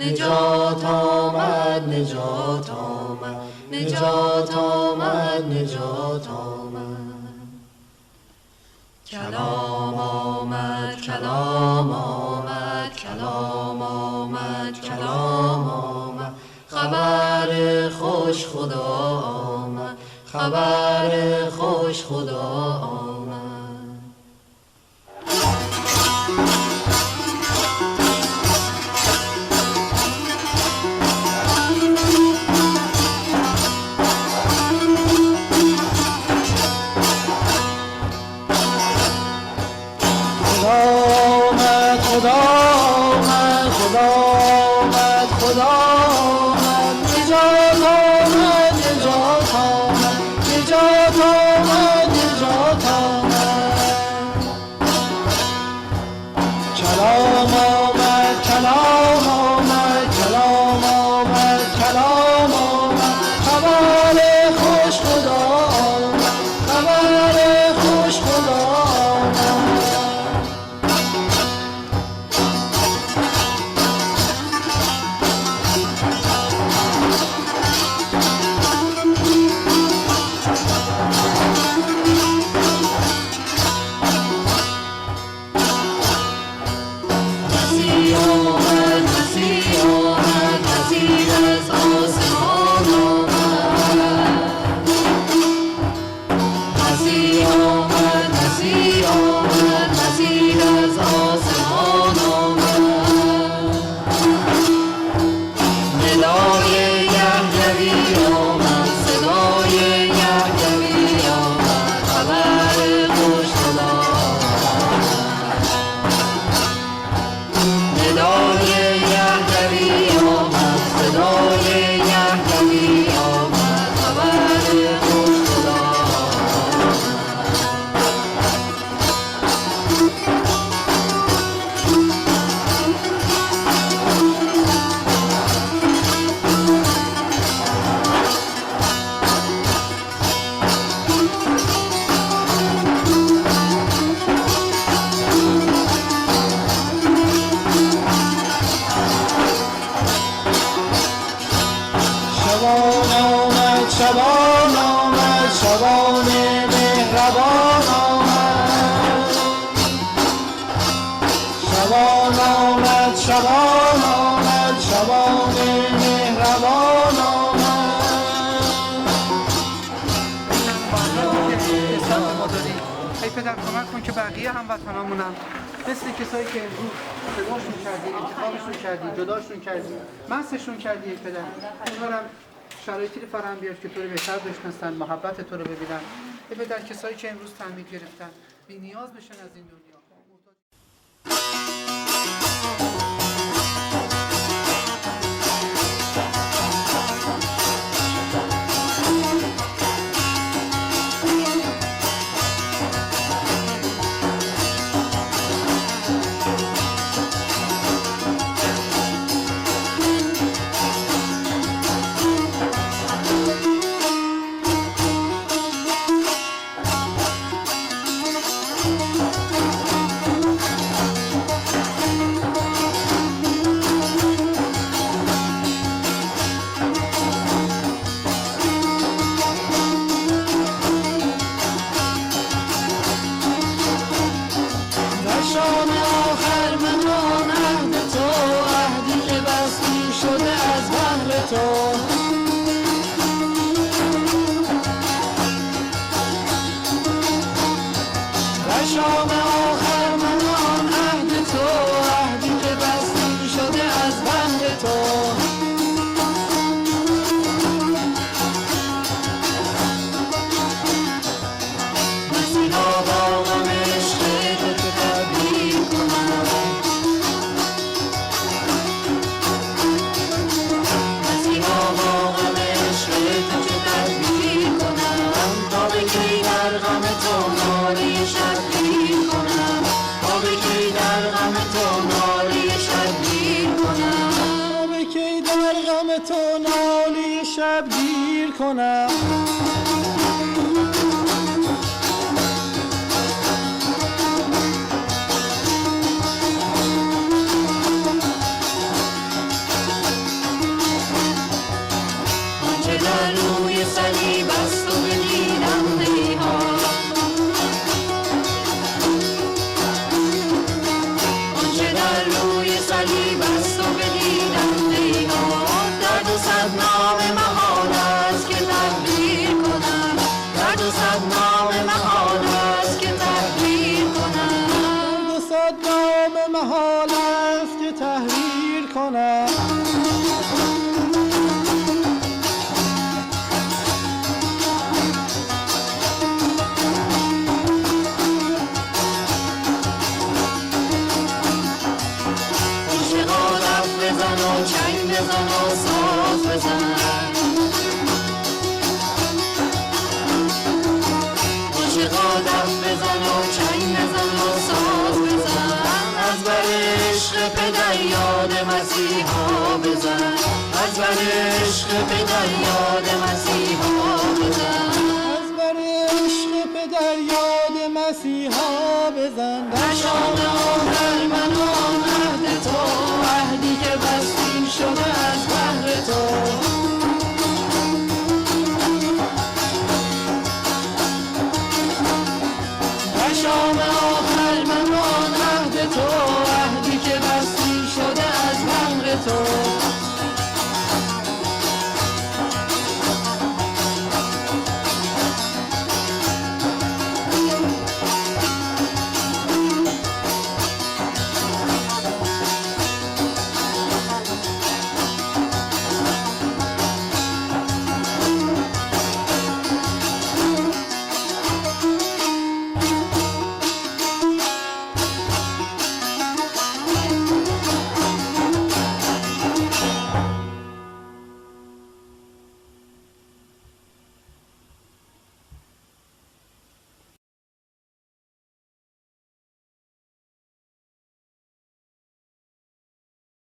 نجات آمد نجات آمد نجات آمد نجات آمد. کلام آمد کلام آمد کلام آمد کلام آمد. خبر خوش خدا آمد خبر خوش خدا آمد. خدا آمد خدا آمد خدا آمد. نجات آمد نجات آمد نجات آمد نجات آمد. کلام آمد کلام آمد کلام آمد کلام آمد. خبر خوش خدا آمد خبر خوش خدا آمد. شبان آمد شبان مهربان آمد. شبان آمد شبان آمد شبان مهربان آمد. ای پدر کمک کن که بقیه هموطنامونم مثل کسایی که امروز صداشون کردی، انتخابشون کردی، جداشون کردی، مستشون کردی. ای پدر امیدوارم شرایطی رو فراهم بیار که تو رو بهتر بشناسن، محبت تو رو ببینن. ای پدر کسایی که امروز تعمید گرفتن بی نیاز بشن از این دنیا. شام آخر من آن عهد تو عهدی که بسته شده از بند تو. مسیحا با غم عشق تو تبدیل کنم. مسیحا با غم عشق تو تبدیل کنم. تا به کی در غم تو نالی شبگیر کنم. تا به کی در غم تو نالی شبگیر کنم. تا به کی در غم تو نالی شبگیر کنم. عاشقا دف بزن و چنگ بزن و ساز بزن عاشقا دف بزن و چنگ بزن و ساز بزن از بر عشق پدر یاد مسیحا بزن از بر عشق پدر یاد مسیحا بزن از بر عشق پدر یاد مسیحا بزن در شام عمر من و عهد تو عهدی که بستیم شد